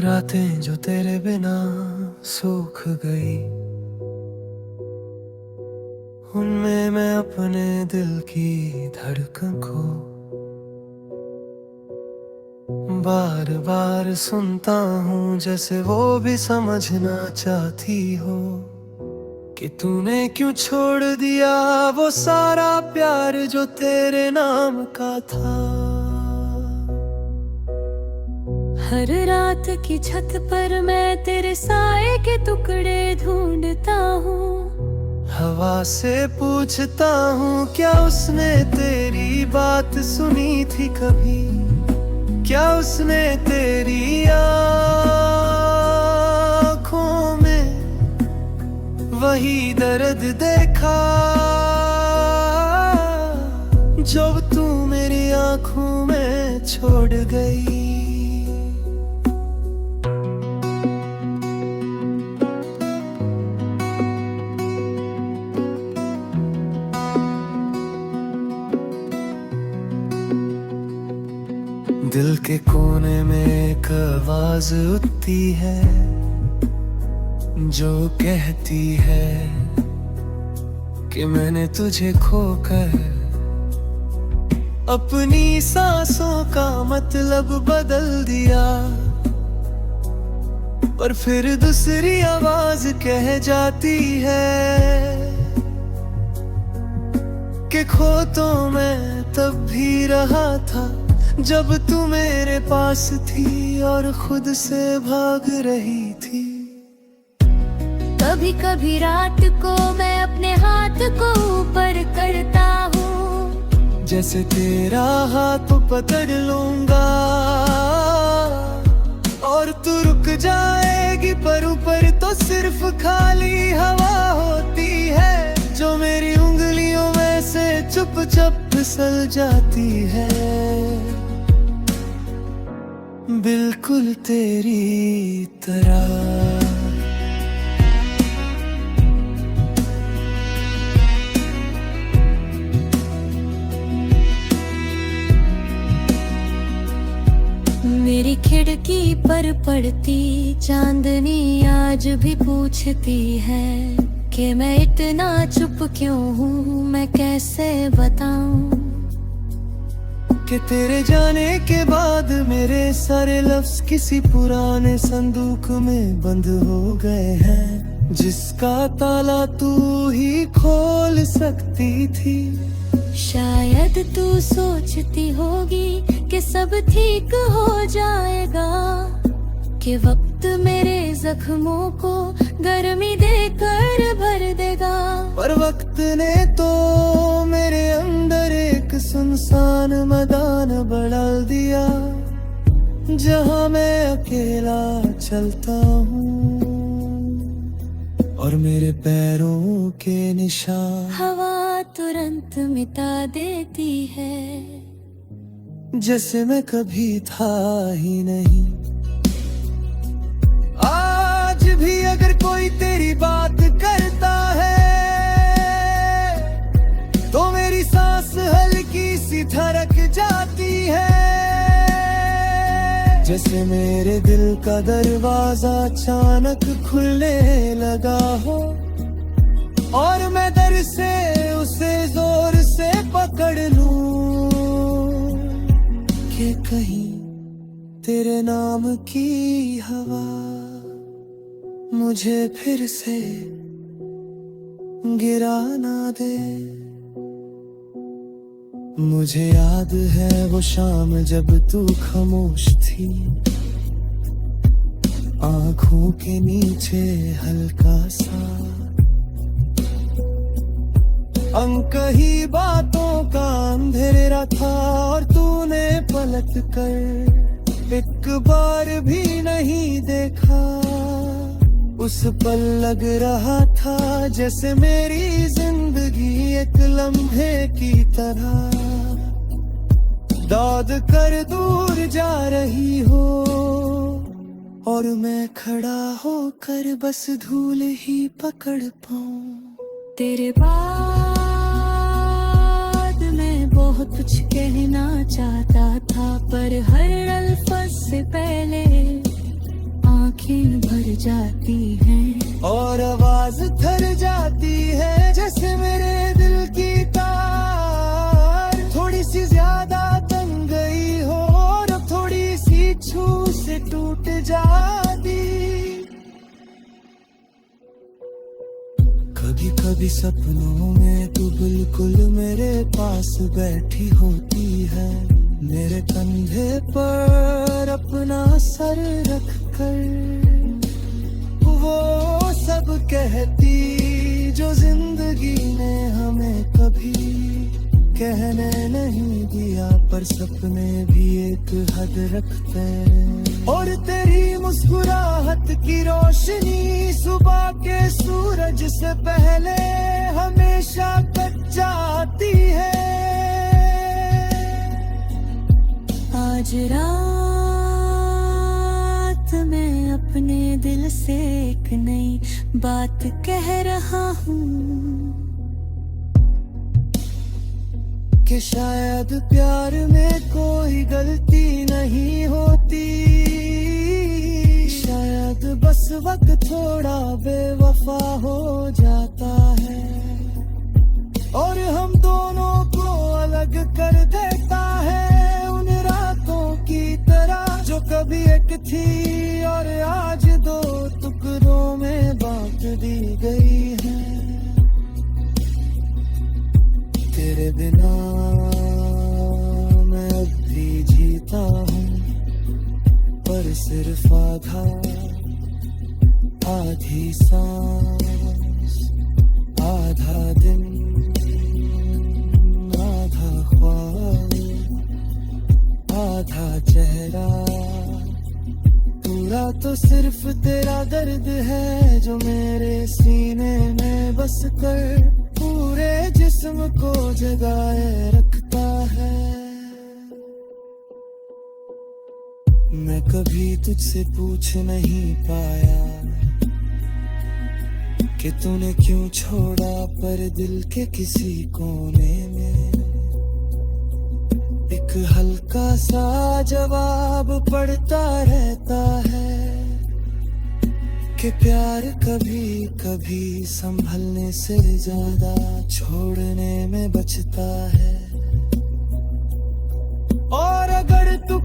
रातें जो तेरे बिना सूख गई, उनमें मैं अपने दिल की धड़कन को बार बार सुनता हूँ, जैसे वो भी समझना चाहती हो कि तूने क्यों छोड़ दिया वो सारा प्यार जो तेरे नाम का था। हर रात की छत पर मैं तेरे साए के टुकड़े ढूंढता हूँ। हवा से पूछता हूँ, क्या उसने तेरी बात सुनी थी कभी? क्या उसने तेरी आँखों में वही दर्द देखा जब तू मेरी आँखों में छोड़ गई? दिल के कोने में एक आवाज उठती है जो कहती है कि मैंने तुझे खोकर अपनी सांसों का मतलब बदल दिया। पर फिर दूसरी आवाज कह जाती है कि खो तो मैं तब भी रहा था जब तू मेरे पास थी और खुद से भाग रही थी। कभी कभी रात को मैं अपने हाथ को ऊपर करता हूँ, जैसे तेरा हाथ पकड़ लूंगा और तू रुक जाएगी, पर ऊपर तो सिर्फ खाली हवा होती है जो मेरी उंगलियों में से चुपचाप फिसल जाती है। बिल्कुल तेरी तरह। मेरी खिड़की पर पड़ती चांदनी आज भी पूछती है कि मैं इतना चुप क्यों हूँ, मैं कैसे बताऊं कि तेरे जाने के बाद मेरे सारे लफ्ज किसी पुराने संदूक में बंद हो गए हैं, जिसका ताला तू ही खोल सकती थी। शायद तू सोचती होगी कि सब ठीक हो जाएगा, कि वक्त मेरे जख्मों को गर्मी देकर भर देगा। पर वक्त ने तो मेरे अंदर एक सुनसान मैदान बढ़ा दिया, जहाँ मैं अकेला चलता हूँ और मेरे पैरों के निशान हवा तुरंत मिटा देती है, जैसे मैं कभी था ही नहीं। आज भी अगर कोई तेरी बात करता है तो मेरी सांस हल्की सी धड़क जाती है, जैसे मेरे दिल का दरवाजा अचानक खुलने लगा हो और मैं दर से उसे जोर से पकड़ लूं कि कहीं तेरे नाम की हवा मुझे फिर से गिरा ना दे। मुझे याद है वो शाम जब तू खामोश थी, आंखों के नीचे हल्का सा अनकही बातों का अंधेरा था और तूने पलट कर एक बार भी नहीं देखा। उस पल लग रहा था जैसे मेरी जिंदगी एक लम्हे की तरह दौड़ कर दूर जा रही हो और मैं खड़ा होकर बस धूल ही पकड़ पाऊं। तेरे बाद मैं बहुत कुछ कहना चाहता था, पर हर अल्फाज से पहले आंखें भर जाती हैं और आवाज थर जाती है जैसे मेरे दिल की तार थोड़ी सी ज्यादा तंग गई हो और अब थोड़ी सी छू से टूट जाती। कभी कभी सपनों में तू बिल्कुल मेरे पास बैठी होती है, मेरे कंधे पर अपना सर रख कर वो सब कहती जो जिंदगी ने हमें कभी कहने नहीं दिया, पर सपने भी एक हद रखते हैं। और तेरी मुस्कुराहट की रोशनी सुबह के सूरज से पहले हमेशा कट जाती है। आज रात मैं अपने दिल से एक नई बात कह रहा हूँ कि शायद प्यार में कोई गलती नहीं होती, शायद बस वक्त थोड़ा बेवफा हो जाता है और हम दोनों को अलग कर देता है उन रातों की तरह जो कभी एक थी और आज दो टुकड़ों में बांट दी गई है। तेरे बिना मैं अब भी जीता हूँ, पर सिर्फ आधी सांस, आधा दिन, आधा ख्वाब, आधा चेहरा, पूरा तो सिर्फ तेरा दर्द है जो मेरे सीने में बस कर पूरे जिस्म को जगाए रखता है। मैं कभी तुझसे पूछ नहीं पाया कि तूने क्यों छोड़ा, पर दिल के किसी कोने में एक हल्का सा जवाब पड़ता रहता है कि प्यार कभी कभी संभलने से ज्यादा छोड़ने में बचता है। और अगर तू